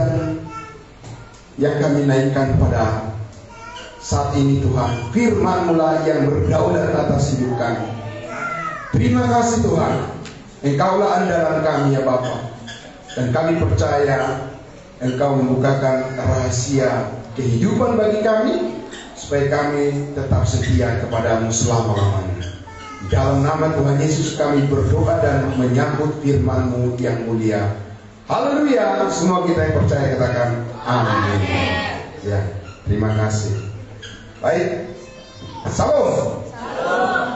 pujian yang kami naikkan pada saat ini Tuhan. Firman-Mu lah yang berdaulat atas hidup kami. Terima kasih Tuhan, Engkaulah andalan kami ya Bapa. Dan kami percaya Engkau membukakan rahasia kehidupan bagi kami, supaya kami tetap setia kepada-Mu selama-lamanya. Di dalam nama Tuhan Yesus kami berdoa dan menyambut firman-Mu yang mulia. Haleluya. Semua kita yang percaya katakan amin. Ya, terima kasih. Baik, salam.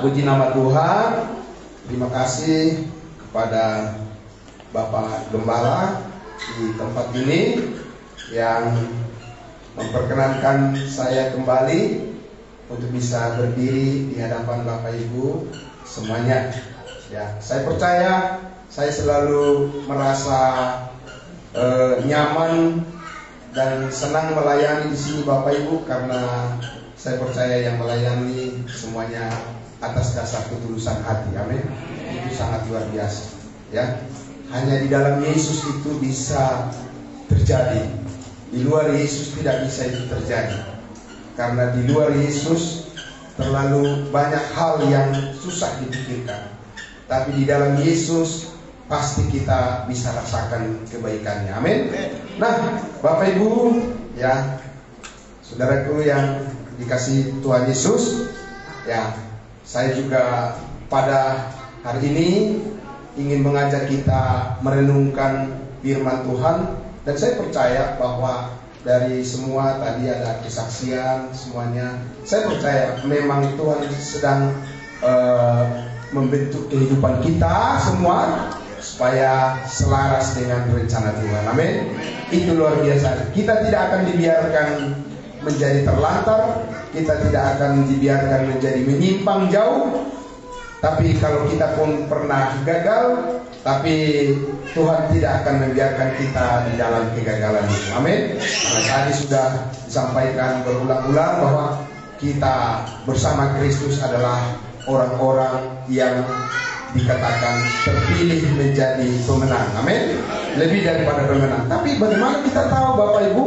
Puji nama Tuhan. Terima kasih kepada Bapak Gembala di tempat ini yang memperkenankan saya kembali untuk bisa berdiri di hadapan Bapak Ibu semuanya. Ya, saya percaya saya selalu merasa nyaman dan senang melayani di sini Bapak Ibu, karena saya percaya yang melayani semuanya atas dasar ketulusan hati. Amin. Itu sangat luar biasa. Ya, hanya di dalam Yesus itu bisa terjadi. Di luar Yesus tidak bisa itu terjadi. Karena di luar Yesus terlalu banyak hal yang susah dipikirkan. Tapi di dalam Yesus pasti kita bisa rasakan kebaikannya. Amin. Nah, Bapak Ibu, ya, saudaraku yang dikasih Tuhan Yesus, ya, saya juga pada hari ini ingin mengajak kita merenungkan firman Tuhan. Dan saya percaya bahwa dari semua tadi ada kesaksian semuanya, saya percaya memang Tuhan sedang membentuk kehidupan kita semua supaya selaras dengan rencana Tuhan. Amin. Itu luar biasa. Kita tidak akan dibiarkan menjadi terlantar, kita tidak akan dibiarkan menjadi menyimpang jauh. Tapi kalau kita pun pernah gagal, tapi Tuhan tidak akan membiarkan kita di dalam kegagalan itu. Amin. Karena tadi sudah disampaikan berulang-ulang bahwa kita bersama Kristus adalah orang-orang yang dikatakan terpilih menjadi pemenang. Amin. Lebih daripada pemenang. Tapi bagaimana kita tahu Bapak Ibu,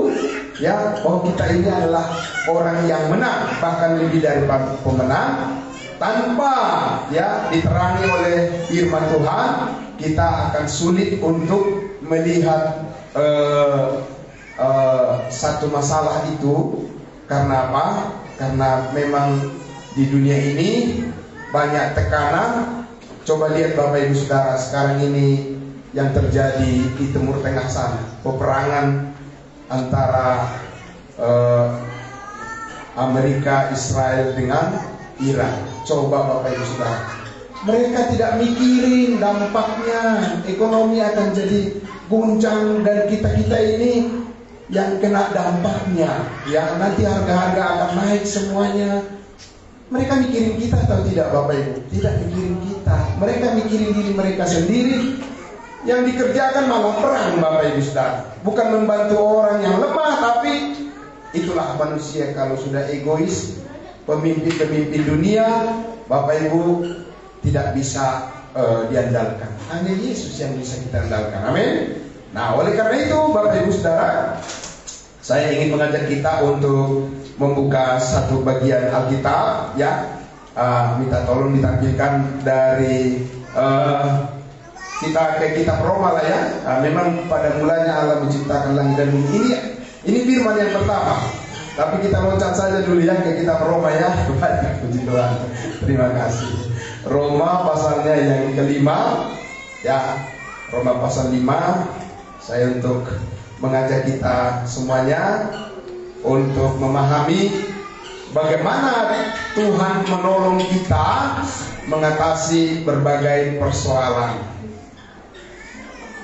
ya, bahwa kita ini adalah orang yang menang, bahkan lebih daripada pemenang? Tanpa ya diterangi oleh firman Tuhan, kita akan sulit untuk melihat satu masalah itu. Karena apa? Karena memang di dunia ini banyak tekanan. Coba lihat Bapak Ibu Saudara, sekarang ini yang terjadi di Timur Tengah sana, peperangan antara Amerika, Israel dengan Iran. Coba Bapak Ibu Saudara, mereka tidak mikirin dampaknya, ekonomi akan jadi guncang dan kita-kita ini yang kena dampaknya. Ya, nanti harga-harga akan naik semuanya. Mereka mikirin kita atau tidak Bapak Ibu? Tidak mikirin kita. Mereka mikirin diri mereka sendiri. Yang dikerjakan malah perang Bapak Ibu Saudara. Bukan membantu orang yang lemah, tapi itulah manusia kalau sudah egois. Pemimpin-pemimpin dunia Bapak Ibu tidak bisa diandalkan. Hanya Yesus yang bisa kita andalkan. Amin. Nah, oleh karena itu Bapak Ibu Saudara, saya ingin mengajak kita untuk membuka satu bagian Alkitab, ya. Minta tolong ditampilkan dari kita ke kitab Roma lah, ya. Memang pada mulanya Allah menciptakan langit dan bumi. Ini firman yang pertama. Tapi kita loncat saja dulu ya ke kitab Roma, ya. Puji Tuhan. Terima kasih. Roma pasalnya yang kelima, ya. Roma pasal 5. Saya untuk mengajak kita semuanya untuk memahami bagaimana Tuhan menolong kita mengatasi berbagai persoalan.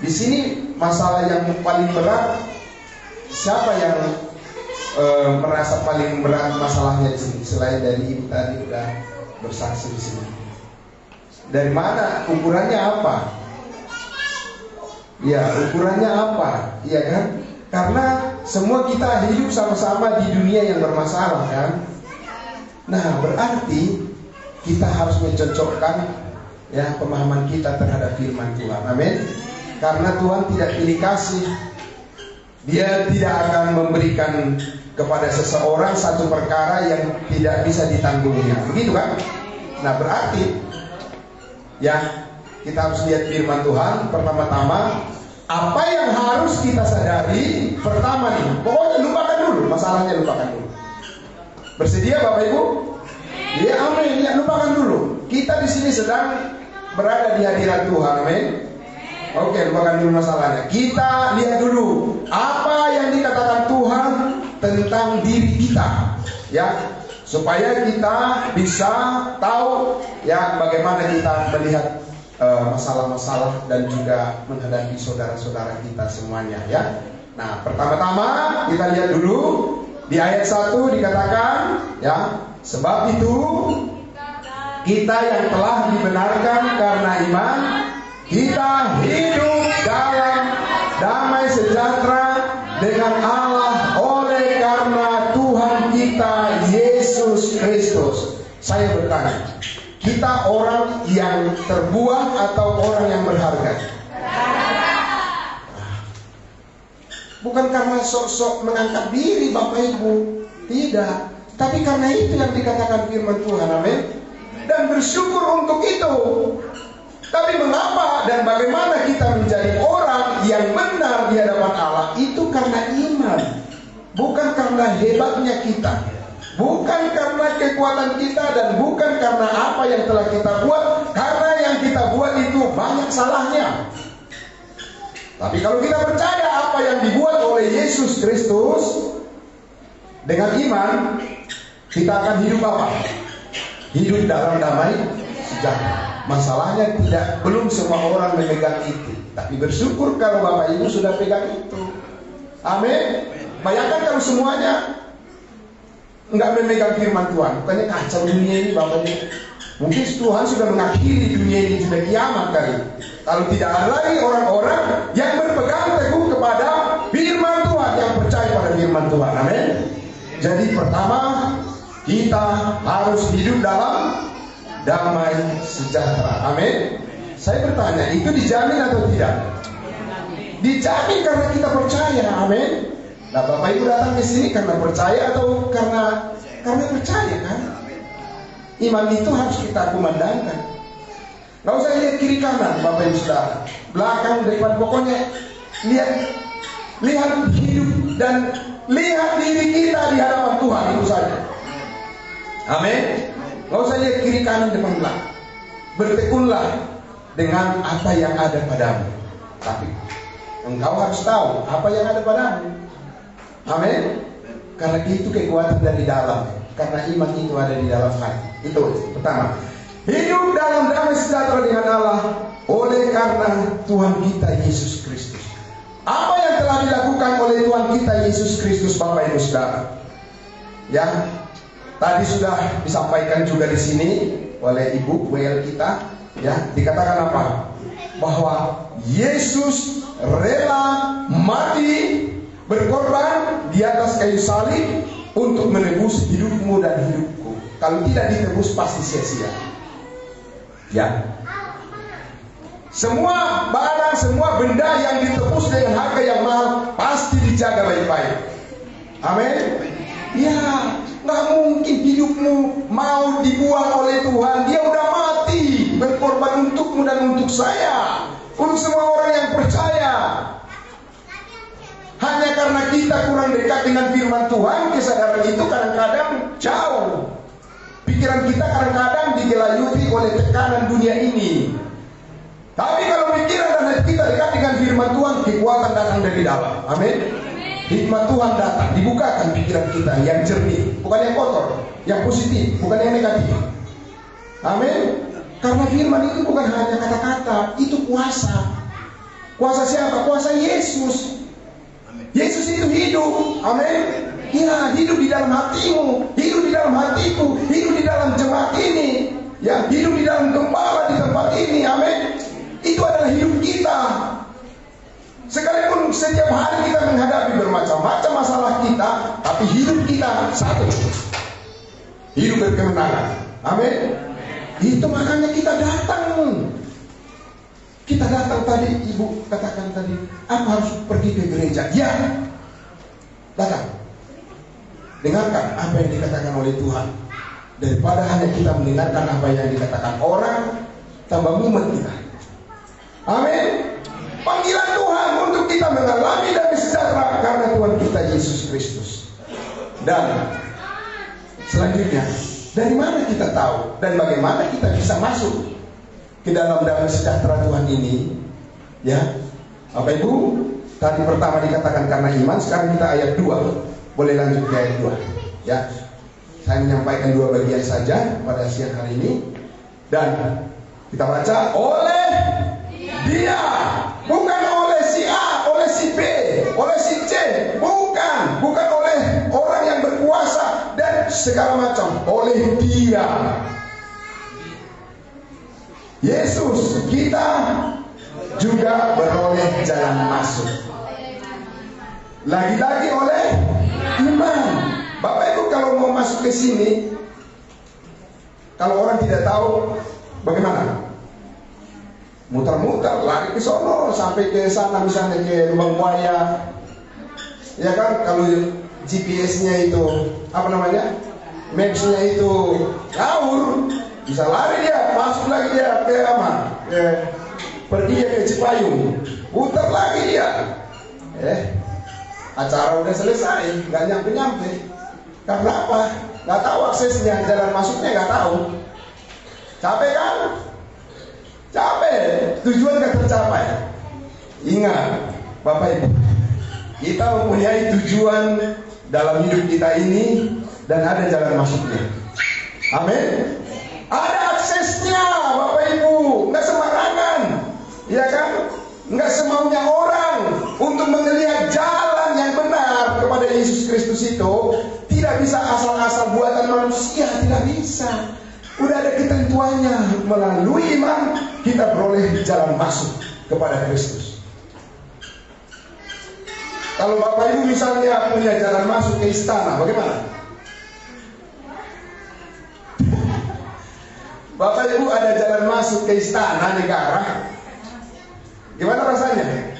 Di sini masalah yang paling berat, siapa yang merasa paling berat masalahnya di sini? Selain dari ibu tadi sudah bersaksi di sini. Dari mana? Ukurannya apa? Ya, ukurannya apa? Iya kan? Karena semua kita hidup sama-sama di dunia yang bermasalah, kan? Nah, berarti kita harus mencocokkan ya pemahaman kita terhadap firman Tuhan. Amin. Karena Tuhan tidak pilih kasih Dia tidak akan memberikan kepada seseorang satu perkara yang tidak bisa ditangguhnya. Begitu kan? Nah, berarti ya kita harus lihat firman Tuhan. Pertama-tama, apa yang harus kita sadari? Pertama nih, pokoknya lupakan dulu masalahnya, lupakan dulu. Bersedia Bapak Ibu? Ya, amin. Ya, lupakan dulu. Kita di sini sedang berada di hadirat Tuhan, amin. Oke, lupakan dulu masalahnya. Kita lihat dulu apa yang dikatakan Tuhan tentang diri kita, ya, supaya kita bisa tahu ya bagaimana kita melihat masalah-masalah dan juga menghadapi saudara-saudara kita semuanya, ya. Nah, pertama-tama kita lihat dulu di ayat 1 dikatakan, ya, sebab itu kita yang telah dibenarkan karena iman, kita hidup dalam damai sejahtera dengan Allah oleh karena Tuhan kita Yesus Kristus. Saya bertanya, kita orang yang terbuang atau orang yang berharga? Bukan karena sok-sok mengangkat diri Bapak Ibu, tidak. Tapi karena itu yang dikatakan firman Tuhan, amin. Dan bersyukur untuk itu. Tapi mengapa dan bagaimana kita menjadi orang yang benar di hadapan Allah? Itu karena iman. Bukan karena hebatnya kita, bukan karena kekuatan kita, dan bukan karena apa yang telah kita buat. Karena yang kita buat itu banyak salahnya. Tapi kalau kita percaya apa yang dibuat oleh Yesus Kristus dengan iman, kita akan hidup apa? Hidup dalam damai sejahtera. Masalahnya belum semua orang memegang itu. Tapi bersyukur kalau Bapak Ibu sudah pegang itu. Amin. Bayangkan kalau semuanya nggak memegang firman Tuhan, bukannya kacau dunia ini Bapak Ibu. Mungkin Tuhan sudah mengakhiri dunia ini, sudah kiamat kali. Kalau tidak ada lagi orang-orang yang berpegang teguh kepada firman Tuhan, yang percaya pada firman Tuhan. Amin. Jadi pertama, kita harus hidup dalam damai sejahtera. Amin. Saya bertanya, itu dijamin atau tidak? Dijamin karena kita percaya. Amin. Nah, Bapak Ibu datang ke sini karena percaya atau karena percaya kan? Iman itu harus kita kumandangkan. Gak usah lihat kiri kanan Bapak Ibu Saudara, belakang depan, pokoknya lihat hidup dan lihat diri kita di hadapan Tuhan, itu saja. Amin. Gak usah lihat kiri kanan depan belakang. Bertekunlah dengan apa yang ada padamu. Tapi engkau harus tahu apa yang ada padamu. Amin. Karena itu kekuatan dari dalam. Karena iman itu ada di dalam hati. Itu pertama. Hidup dalam damai sejahtera dengan Allah oleh karena Tuhan kita Yesus Kristus. Apa yang telah dilakukan oleh Tuhan kita Yesus Kristus, Bapak Ibu Saudara? Ya, tadi sudah disampaikan juga di sini oleh Ibu WL kita, ya, dikatakan apa? Bahwa Yesus rela mati, berkorban di atas kayu salib untuk menebus hidupmu dan hidupku. Kalau tidak ditebus pasti sia-sia. Ya. Semua barang, semua benda yang ditebus dengan harga yang mahal pasti dijaga baik-baik. Amin. Ya, nggak mungkin hidupmu mau dibuang oleh Tuhan. Dia udah mati, berkorban untukmu dan untuk saya, untuk semua orang yang percaya. Hanya karena kita kurang dekat dengan firman Tuhan, kesadaran itu kadang-kadang jauh. Pikiran kita kadang-kadang digelayuti oleh tekanan dunia ini. Tapi kalau pikiran dan hati kita dekat dengan firman Tuhan, kekuatan datang dari dalam. Amin. Hikmat Tuhan datang, dibukakan pikiran kita yang jernih, bukan yang kotor, yang positif, bukan yang negatif. Amin. Karena firman itu bukan hanya kata-kata, itu kuasa. Kuasa siapa? Kuasa Yesus. Yesus itu hidup. Amin. Ya, hidup di dalam hatimu, hidup di dalam hatiku, hidup di dalam jemaat ini, ya, hidup di dalam gembala di tempat ini. Amin. Itu adalah hidup kita. Sekalipun setiap hari kita menghadapi bermacam-macam masalah kita, tapi hidup kita satu, hidup berkemenangan. Amin. Itu makanya kita datang. Kita datang tadi, Ibu katakan tadi, aku harus pergi ke gereja. Ya, Datang, dengarkan apa yang dikatakan oleh Tuhan, daripada hanya kita mendengarkan apa yang dikatakan orang, tambah mumet kita. Amin. Panggilan Tuhan untuk kita mengalami damai sejahtera karena Tuhan kita Yesus Kristus. Dan selanjutnya, dari mana kita tahu dan bagaimana kita bisa masuk ke dalam damai sejahtera Tuhan ini? Ya, Bapak Ibu, tadi pertama dikatakan karena iman. Sekarang kita ayat 2. Boleh lanjut ke ayat 2. Ya, saya menyampaikan 2 bagian saja pada siang hari ini. Dan kita baca, oleh dia, bukan oleh si A, oleh si B, oleh si C, bukan oleh orang yang berkuasa dan segala macam, oleh dia, Yesus, kita juga beroleh jalan masuk. Lagi-lagi oleh iman. Bapak Ibu kalau mau masuk ke sini, kalau orang tidak tahu, bagaimana? Muter-muter, lari ke sono, sampai ke sana misalnya ke lubang buaya. Ya kan, kalau GPS-nya itu, apa namanya? Maps-nya itu ngawur, bisa lari dia, masuk lagi dia ke apa? Pergi ke Cipayung, putar lagi dia. Acara udah selesai, nggak nyampe-nyampe. Karena apa? Nggak tahu aksesnya, jalan masuknya nggak tahu. Capek kan? Capek, tujuan nggak tercapai. Ingat, Bapak Ibu, kita mempunyai tujuan dalam hidup kita ini dan ada jalan masuknya. Amin. Ada aksesnya, Bapak Ibu, nggak sembarangan, ya kan? Nggak semaunya orang untuk melihat jalan yang benar kepada Yesus Kristus itu tidak bisa asal-asal buatan manusia, tidak bisa. Udah ada ketentuannya, melalui iman kita beroleh jalan masuk kepada Kristus. Kalau Bapak Ibu misalnya punya jalan masuk ke istana, bagaimana? Bapak Ibu ada jalan masuk ke istana negara, gimana rasanya?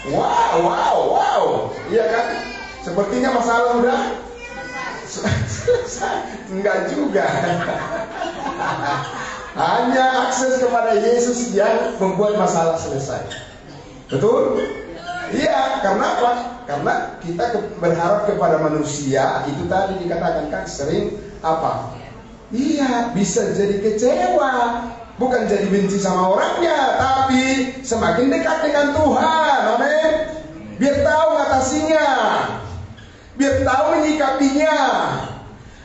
Wow, iya kan? Sepertinya masalah udah enggak juga. Hanya akses kepada Yesus yang membuat masalah selesai. Betul? Iya, karena apa? Karena kita berharap kepada manusia. Itu tadi dikatakan kan sering apa? Iya, bisa jadi kecewa. Bukan jadi benci sama orangnya, tapi semakin dekat dengan Tuhan. Amin. Biar tahu ngatasinya, biar tahu menyikapinya.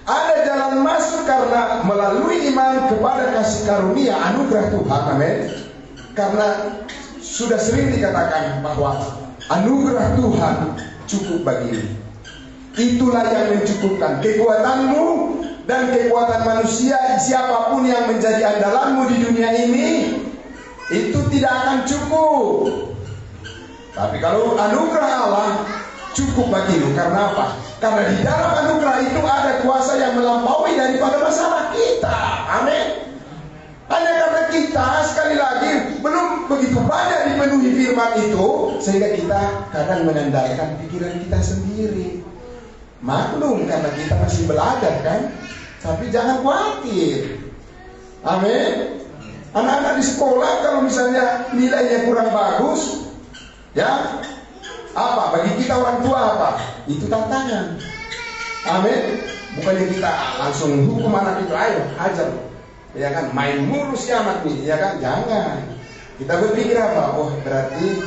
Ada jalan masuk karena melalui iman kepada kasih karunia anugerah Tuhan. Amin. Karena sudah sering dikatakan bahwa anugerah Tuhan cukup bagimu. Itulah yang mencukupkan kekuatanmu dan kekuatan manusia. Siapapun yang menjadi andalanmu di dunia ini, itu tidak akan cukup. Tapi kalau anugerah Allah cukup bagimu. Karena apa? Karena di dalam anugerah itu ada kuasa yang melampaui daripada masalah kita. Amin. Hanya karena kita sekali lagi belum begitu banyak dipenuhi firman itu, sehingga kita kadang mengandalkan pikiran kita sendiri. Maklum karena kita masih belajar kan. Tapi jangan khawatir. Amin. Anak-anak di sekolah kalau misalnya nilainya kurang bagus, ya apa? Bagi kita orang tua apa? Itu tantangan. Amin. Bukannya kita langsung hukum anak itu, ayo ajar, ya kan? Main mulu si anak nih, ya kan? Jangan. Kita berpikir apa? Oh berarti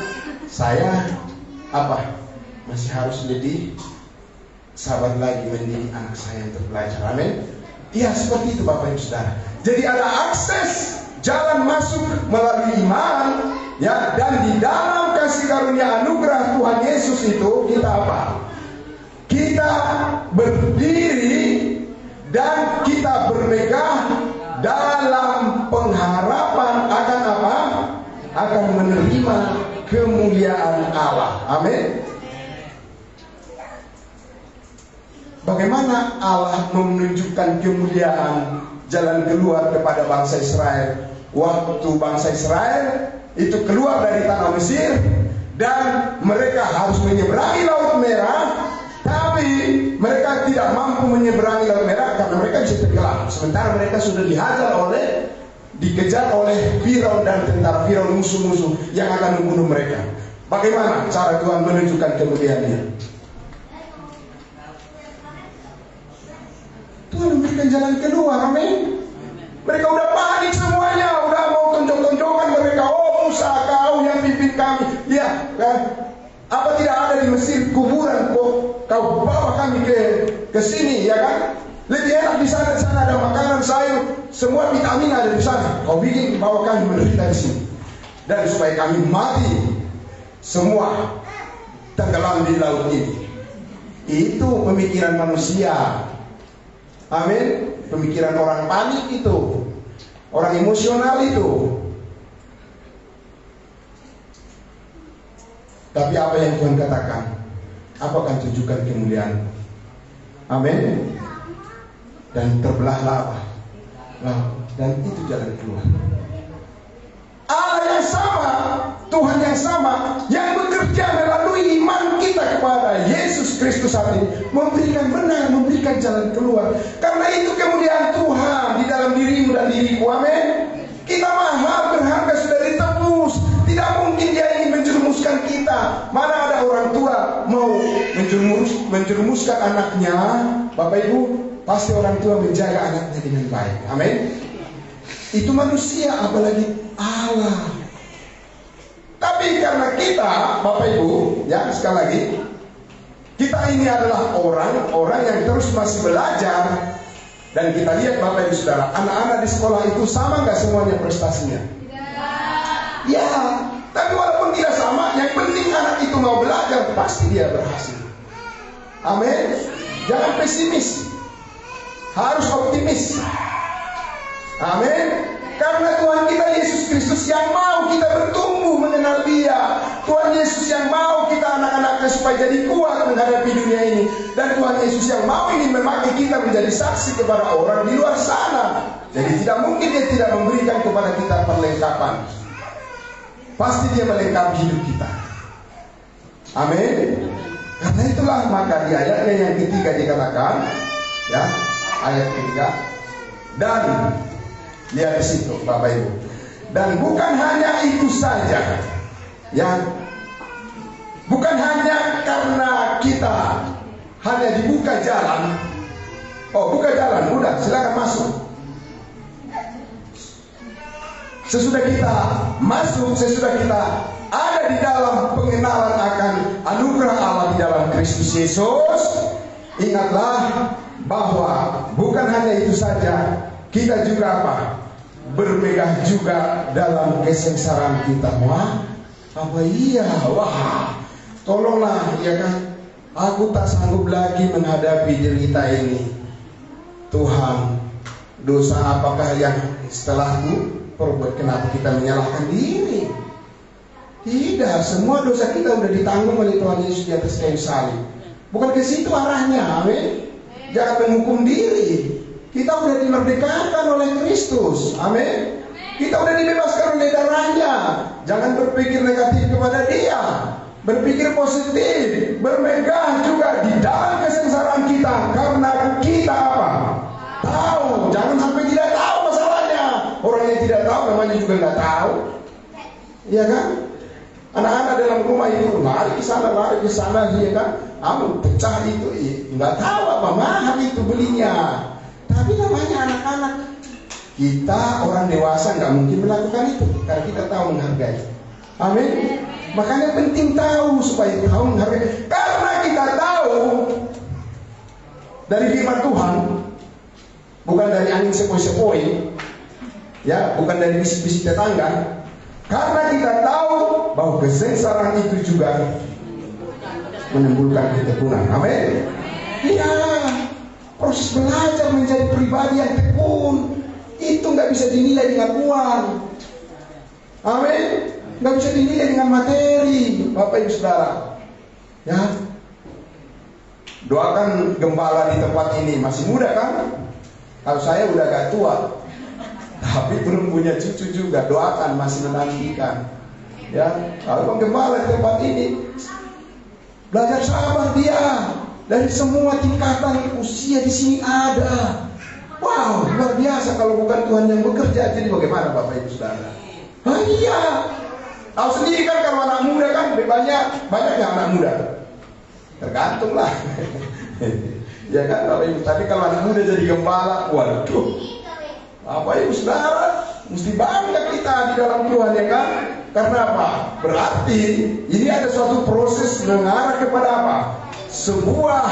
saya apa? Masih harus lebih sabar lagi mendidik anak saya untuk belajar. Amin. Iya seperti itu Bapak Ibu Saudara. Jadi ada akses jalan masuk melalui iman, ya, dan di dalam kasih karunia anugerah Tuhan Yesus itu kita apa? Kita berdiri dan kita bermegah dalam pengharapan akan apa? Akan menerima kemuliaan Allah. Amin. Bagaimana Allah menunjukkan kemuliaan jalan keluar kepada bangsa Israel? Waktu bangsa Israel itu keluar dari tanah Mesir dan mereka harus menyeberangi Laut Merah. tidak mampu menyeberangi laut merah karena mereka bisa tenggelam. Sementara mereka sudah dikejar oleh Firaun dan tentara Firaun, musuh-musuh yang akan membunuh mereka. Bagaimana cara Tuhan menunjukkan kemuliaan-Nya? Tuhan memberikan jalan keluar, amin. Mereka udah panik semuanya, udah mau tonjok-tonjokan mereka. Oh Musa, kau yang pimpin kami. Ya, kan? Apa tidak ada di Mesir kuburan kau bawa kami ke sini, ya kan? Lebih enak di sana ada makanan, sayur, semua vitamin ada di sana. Kau bikin bawa kami menderita di sini. Dan supaya kami mati semua tenggelam di laut ini. Itu pemikiran manusia. Amin. Pemikiran orang panik itu, orang emosional itu. Tapi apa yang Tuhan katakan? Apa akan tunjukkan kemuliaan? Amin. Dan terbelahlah dan itu jalan keluar. Allah yang sama, Tuhan yang sama, yang bekerja melalui iman kita kepada Yesus Kristus saat ini, memberikan jalan keluar. Karena itu kemuliaan Tuhan di dalam dirimu dan diriku, amin. Kita mahal, berharga, sudah ditebus. Tidak mungkin Dia ingin menjerumuskan kita. Mana ada orang tua mau menjerumuskan anaknya, Bapak Ibu, pasti orang tua menjaga anaknya dengan baik, amin. Itu manusia, apalagi Allah. Tapi karena kita, Bapak Ibu, ya sekali lagi, kita ini adalah orang yang terus masih belajar. Dan kita lihat Bapak Ibu Saudara, anak-anak di sekolah itu sama nggak semuanya prestasinya? Tidak. Ya, tapi walaupun tidak sama, yang penting anak itu mau belajar, pasti dia berhasil. Amin. Jangan pesimis, harus optimis. Amin. Karena Tuhan kita Yesus Kristus yang mau kita bertumbuh mengenal Dia. Tuhan Yesus yang mau kita anak-anaknya supaya jadi kuat menghadapi dunia ini. Dan Tuhan Yesus yang mau ini memakai kita menjadi saksi kepada orang di luar sana. Jadi tidak mungkin Dia tidak memberikan kepada kita perlengkapan. Pasti Dia melengkapi hidup kita. Amin. Karena itulah maka di ayatnya yang ketiga dikatakan, ya, ayat ketiga, dan lihat di situ Bapak Ibu. Dan bukan hanya itu saja, ya, bukan hanya karena kita hanya dibuka jalan. Oh, buka jalan, udah silakan masuk. Sesudah kita masuk, sesudah kita ada di dalam pengenalan akan anugerah Allah di dalam Kristus Yesus, ingatlah bahwa bukan hanya itu saja, kita juga apa? Bermegah juga dalam kesengsaraan kita. Wah, apa iya? Wah, tolonglah, ya kan? Aku tak sanggup lagi menghadapi derita ini. Tuhan, dosa apakah yang setelahku perbuat? Kenapa kita menyalahkan diri? Tidak, semua dosa kita sudah ditanggung oleh Tuhan Yesus di atas kayu salib. Bukan ke situ arahnya, amin. Jangan menghukum diri. Kita sudah dimerdekakan oleh Kristus, amin. Kita sudah dibebaskan oleh darahnya. Jangan berpikir negatif kepada Dia, berpikir positif, bermegah juga di dalam kesengsaraan kita. Karena kita apa? Tahu. Jangan sampai tidak tahu masalahnya. Orang yang tidak tahu namanya juga nggak tahu, iya kan? Anak-anak dalam rumah itu lari ke sana, iya kan? Amun pecah itu, nggak tahu apa mahal itu belinya. Tapi namanya anak-anak. Kita orang dewasa nggak mungkin melakukan itu karena kita tahu menghargai. Amin. Makanya penting tahu supaya tahu menghargai. Karena kita tahu dari firman Tuhan, bukan dari angin sepoi-sepoi, ya, bukan dari bisik-bisik tetangga. Karena kita tahu bahwa kesengsaraan itu juga menimbulkan ketekunan. Amin. Iya. Proses belajar menjadi pribadi yang tekun itu nggak bisa dinilai dengan uang, amin. Nggak bisa dinilai dengan materi, Bapak Ibu Saudara. Ya, doakan gembala di tempat ini, masih muda kan? Kalau saya udah agak tua, tapi belum punya cucu juga, doakan, masih menantikan. Ya, kalau gembala di tempat ini belajar sabar dia. Dari semua tingkatan usia di sini ada. Wow, luar biasa. Kalau bukan Tuhan yang bekerja, jadi bagaimana Bapak Ibu Saudara? Ah, iya. Tahu sendiri kan kalau anak muda kan banyak anak muda. Tergantung lah. Ya kan Bapak Ibu. Tapi kalau anak muda jadi gembala, waduh. Bapak Ibu Saudara, mesti bangga kita di dalam Tuhan, ya kan? Karena apa? Berarti ini ada suatu proses mengarah kepada apa? Sebuah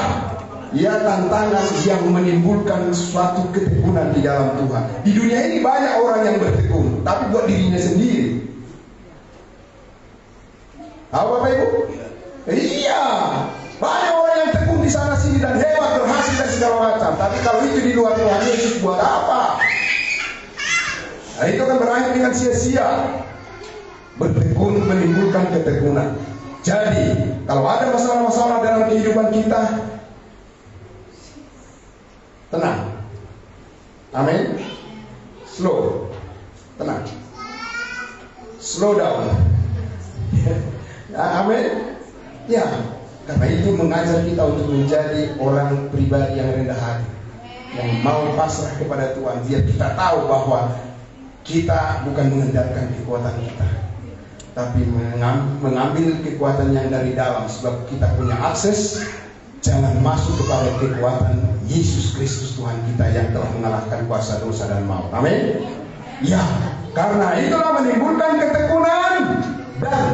tantangan yang menimbulkan suatu ketekunan di dalam Tuhan. Di dunia ini banyak orang yang bertekun, tapi buat dirinya sendiri. Tahu Bapak Ibu? Iya, banyak orang yang tekun di sana sini dan hebat, berhasil dan segala macam. Tapi kalau itu di luar Tuhan Yesus, buat apa? Nah, itu kan berakhir dengan sia-sia. Bertekun menimbulkan ketekunan. Jadi, kalau ada masalah-masalah dalam kehidupan kita, tenang. Amin. Slow. Tenang. Slow down. Amin. Ya, karena itu mengajar kita untuk menjadi orang pribadi yang rendah hati, yang mau pasrah kepada Tuhan. Biar kita tahu bahwa kita bukan mengandalkan kekuatan kita, tapi mengambil kekuatan yang dari dalam. Sebab kita punya akses jalan masuk kepada kekuatan Yesus Kristus Tuhan kita yang telah mengalahkan kuasa dosa dan maut. Amin. Ya, karena itulah menimbulkan ketekunan. Dan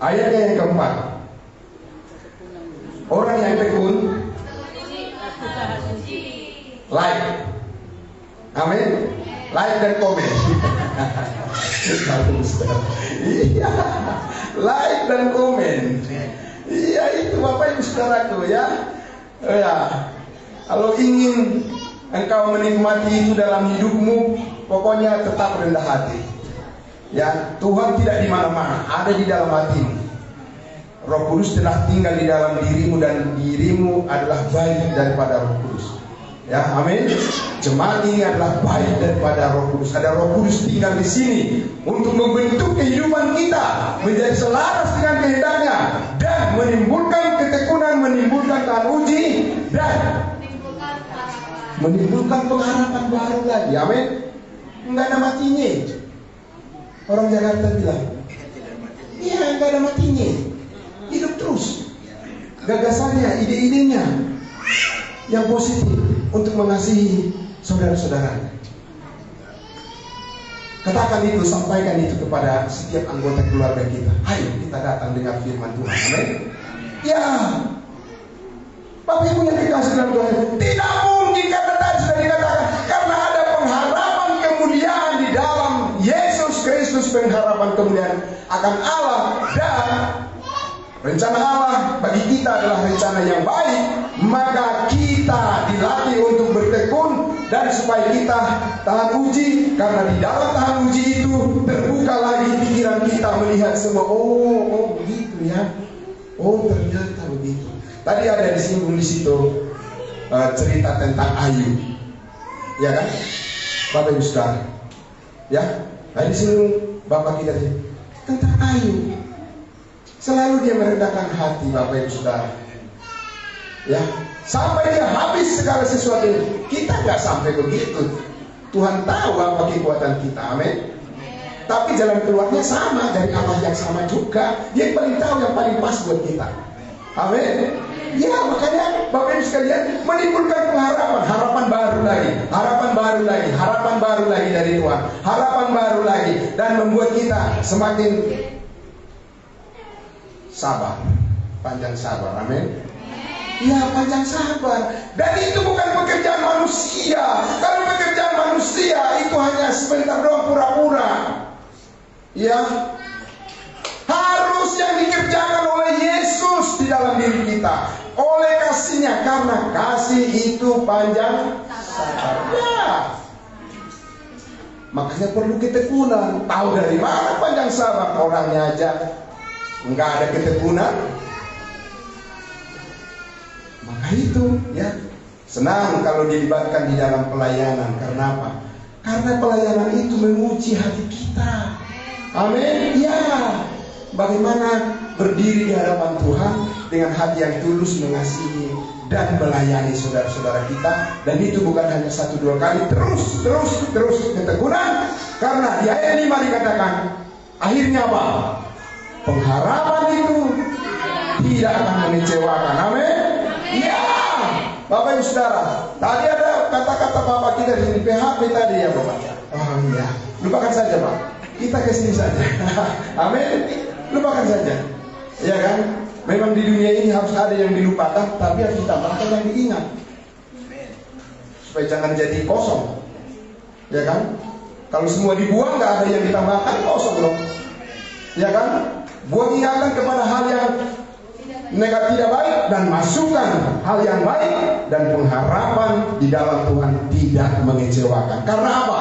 ayatnya yang keempat, orang yang tekun like. Amin. Like dan komen. Iya, like dan komen. Iya, itu Bapak Ibu Saudaraku, ya. Ya, kalau ingin engkau menikmati itu dalam hidupmu, pokoknya tetap rendah hati. Ya, Tuhan tidak di mana-mana, ada di dalam hatimu. Roh Kudus telah tinggal di dalam dirimu dan dirimu adalah baik daripada Roh Kudus. Ya, amin. Jemaat ini adalah baik daripada Roh Kudus. Ada Roh Kudus tinggal di sini untuk membentuk kehidupan kita menjadi selaras dengan kehendaknya dan menimbulkan ketekunan, menimbulkan tahan uji dan menimbulkan pengharapan baru lagi. Amin. Enggak ada matinya. Orang Jakarta bilang, iya, enggak ada matinya. Hidup terus. Gagasannya, ide-idenya yang positif untuk mengasihi saudara-saudaranya. Katakan itu, sampaikan itu kepada setiap anggota keluarga kita. Ayo kita datang dengan firman Tuhan. Amin. Ya, Bapak Ibu yang dikasih dalam Tuhan, tidak mungkin kata tadi sudah dikatakan, karena ada pengharapan kemuliaan di dalam Yesus Kristus, pengharapan kemuliaan akan Allah, dan rencana Allah bagi kita adalah rencana yang baik. Maka kita dilatih untuk bertekun dan supaya kita tahan uji, karena di dalam tahan uji itu terbuka lagi pikiran kita melihat semua. Oh begitu ya. Oh ternyata begitu. Tadi ada disinggung di situ cerita tentang Ayub, ya kan, Bapak Ibu Saudara. Ya, tadi disinggung Bapak kita tentang Ayub. Selalu dia merendahkan hati, Bapak Ibu Saudara. Ya, sampai dia habis segala sesuatu. Kita nggak sampai begitu. Tuhan tahu apa kekuatan kita, amin. Tapi jalan keluarnya sama, dari Allah yang sama juga. Dia yang paling tahu, yang paling pas buat kita, amin. Ya, makanya Bapak Ibu sekalian, menimbulkan pengharapan, harapan baru lagi, harapan baru lagi, harapan baru lagi dari Tuhan, harapan baru lagi, dan membuat kita semakin sabar, panjang sabar, amin. Ya, panjang sabar. Dan itu bukan pekerjaan manusia. Kalau pekerjaan manusia itu hanya sebentar doang, pura-pura. Ya, harus yang dikerjakan oleh Yesus di dalam diri kita, oleh kasihnya, karena kasih itu panjang sabar. Ya, makanya perlu ketekunan. Tahu dari mana panjang sabar? Orangnya aja nggak ada ketekunan. Maka itu, ya, senang kalau dilibatkan di dalam pelayanan. Karena apa? Karena pelayanan itu menguji hati kita. Amin. Ya, bagaimana berdiri di hadapan Tuhan dengan hati yang tulus mengasihi dan melayani saudara-saudara kita. Dan itu bukan hanya 1-2 kali, terus ketekunan. Karena di ayat 5 dikatakan, akhirnya apa? Pengharapan itu tidak akan mengecewakan. Amin. Ya, Bapak Ibu Saudara, tadi ada kata-kata Bapak kita di PHP tadi ya Bapak. Oh iya, lupakan saja Pak. Kita ke sini saja. Amin. Lupakan saja. Ya kan? Memang di dunia ini harus ada yang dilupakan, tapi harus ditambahkan yang diingat. Supaya jangan jadi kosong. Ya kan? Kalau semua dibuang, nggak ada yang ditambahkan, kosong dong. Ya kan? Buang ingatan kepada hal yang negatif tidak baik dan masukkan hal yang baik, dan pengharapan di dalam Tuhan tidak mengecewakan. Karena apa?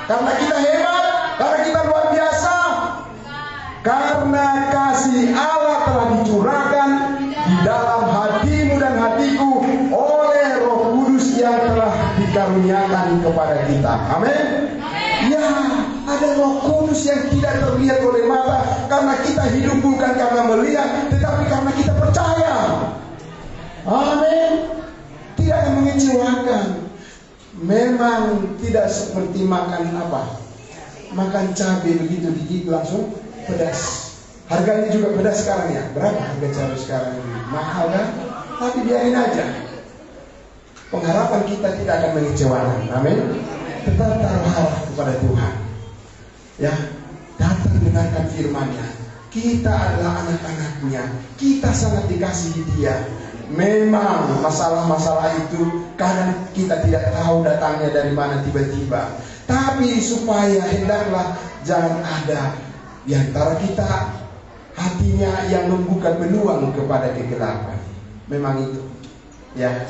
Karena kita hebat, karena kita luar biasa, karena kasih Allah telah dicurahkan di dalam hatimu dan hatiku oleh Roh Kudus yang telah dikaruniakan kepada kita. Amin. Ya, ada Roh Kudus yang tidak terlihat oleh mata, karena kita hidup bukan karena melihat, tetapi karena kita percaya. Amin. Tidak akan mengecewakan. Memang tidak seperti makan apa? Makan cabai begitu digigit langsung pedas. Harganya juga pedas sekarang ya. Berapa harga cabai sekarang ini? Mahal kan? Tapi biarin aja. Pengharapan kita tidak akan mengecewakan. Amin. Tetap taruh harap kepada Tuhan. Ya, datang dengarkan firman-Nya. Kita adalah anak-anak-Nya. Kita sangat dikasihi Dia. Memang masalah-masalah itu kadang kita tidak tahu datangnya dari mana tiba-tiba. Tapi supaya hendaklah jangan ada di antara kita hatinya yang membuka peluang kepada kegelapan. Memang itu ya,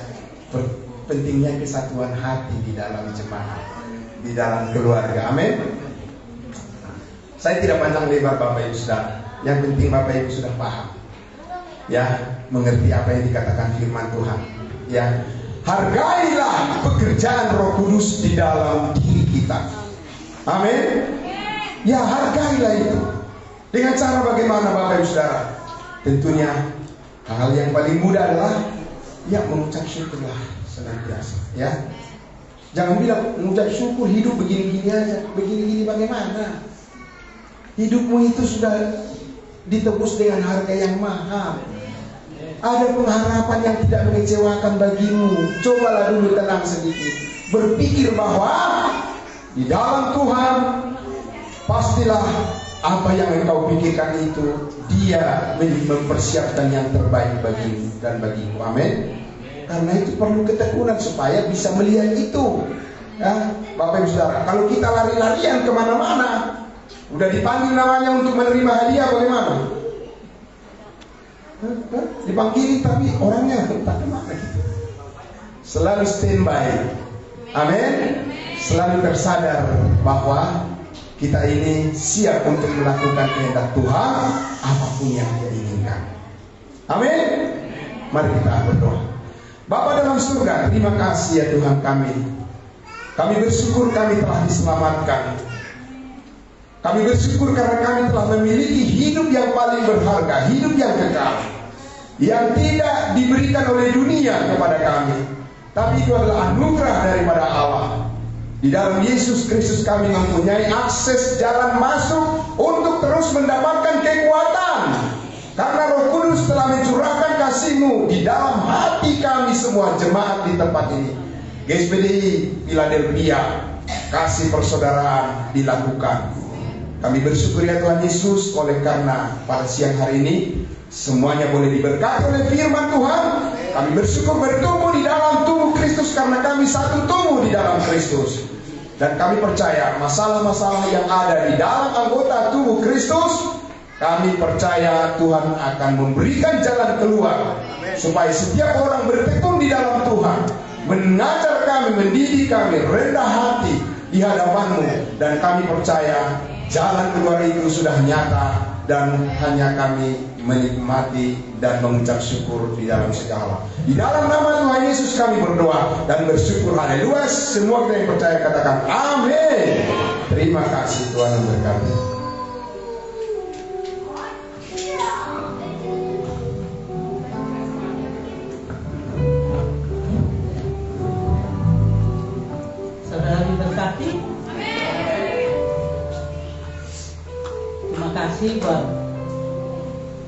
pentingnya kesatuan hati di dalam jemaat, di dalam keluarga. Amin. Saya tidak panjang lebar Bapak Ibu Saudara. Yang penting Bapak Ibu sudah paham, ya, mengerti apa yang dikatakan firman Tuhan. Ya, hargailah pekerjaan Roh Kudus di dalam diri kita. Amin. Ya, hargailah itu. Dengan cara bagaimana Bapak Ibu Saudara? Tentunya hal yang paling mudah adalah ya mengucap syukurlah senantiasa. Ya, jangan bilang mengucap syukur hidup begini-gini aja. Begini-gini bagaimana? Hidupmu itu sudah ditebus dengan harga yang mahal. Ada pengharapan yang tidak mengecewakan bagimu. Cobalah dulu tenang sedikit, berpikir bahwa di dalam Tuhan pastilah apa yang engkau pikirkan itu Dia mempersiapkan yang terbaik bagimu dan bagiku. Amin. Karena itu perlu ketekunan supaya bisa melihat itu. Ya, Bapak Ibu Saudara, kalau kita lari-larian kemana-mana, udah dipanggil namanya untuk menerima hadiah, bagaimana? Dipanggil tapi orangnya entah kemana gitu. Selalu standby. Amin. Selalu tersadar bahwa kita ini siap untuk melakukan kehendak Tuhan apapun yang Dia inginkan. Amin. Mari kita berdoa. Bapa dalam surga, terima kasih ya Tuhan kami. Kami bersyukur kami telah diselamatkan. Kami bersyukur karena kami telah memiliki hidup yang paling berharga, hidup yang kekal, yang tidak diberikan oleh dunia kepada kami, tapi itu adalah anugerah daripada Allah. Di dalam Yesus Kristus kami mempunyai akses jalan masuk untuk terus mendapatkan kekuatan, karena Roh Kudus telah mencurahkan kasih-Mu di dalam hati kami semua jemaat di tempat ini. GSPDI Philadelphia, kasih persaudaraan dilakukan. Kami bersyukur ya Tuhan Yesus, oleh karena pada siang hari ini semuanya boleh diberkati oleh firman Tuhan. Kami bersyukur bertumbuh di dalam tubuh Kristus karena kami satu tubuh di dalam Kristus. Dan kami percaya masalah-masalah yang ada di dalam anggota tubuh Kristus, kami percaya Tuhan akan memberikan jalan keluar, supaya setiap orang bertekun di dalam Tuhan, mengajar kami, mendidik kami, rendah hati di hadapan-Mu. Dan kami percaya jalan keluar itu sudah nyata, dan hanya kami menikmati dan mengucap syukur di dalam segala. Di dalam nama Tuhan Yesus kami berdoa dan bersyukur. Haleluya. Semua kita yang percaya katakan amin. Terima kasih, Tuhan memberkati. kasih buat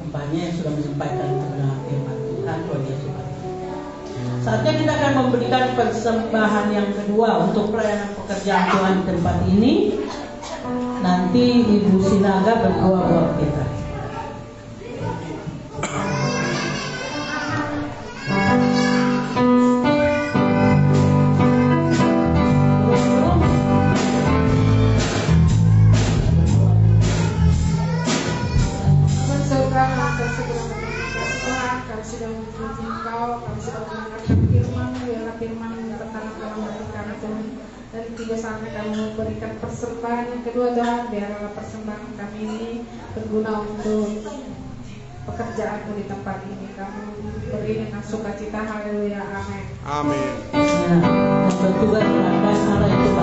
hambanya yang sudah menyampaikan kebenaran firman Tuhan. Tuhan Yesus. Saatnya kita akan memberikan persembahan yang kedua untuk pelayanan pekerjaan Tuhan di tempat ini. Nanti Ibu Sinaga berdoa buat kita. Saatnya kami memberikan persembahan yang kedua Tuhan, biarlah persembahan kami ini berguna untuk pekerjaanmu di tempat ini. Kamu beri dengan sukacita, haleluya, amin. Amin. Ya, bertugas Allah itu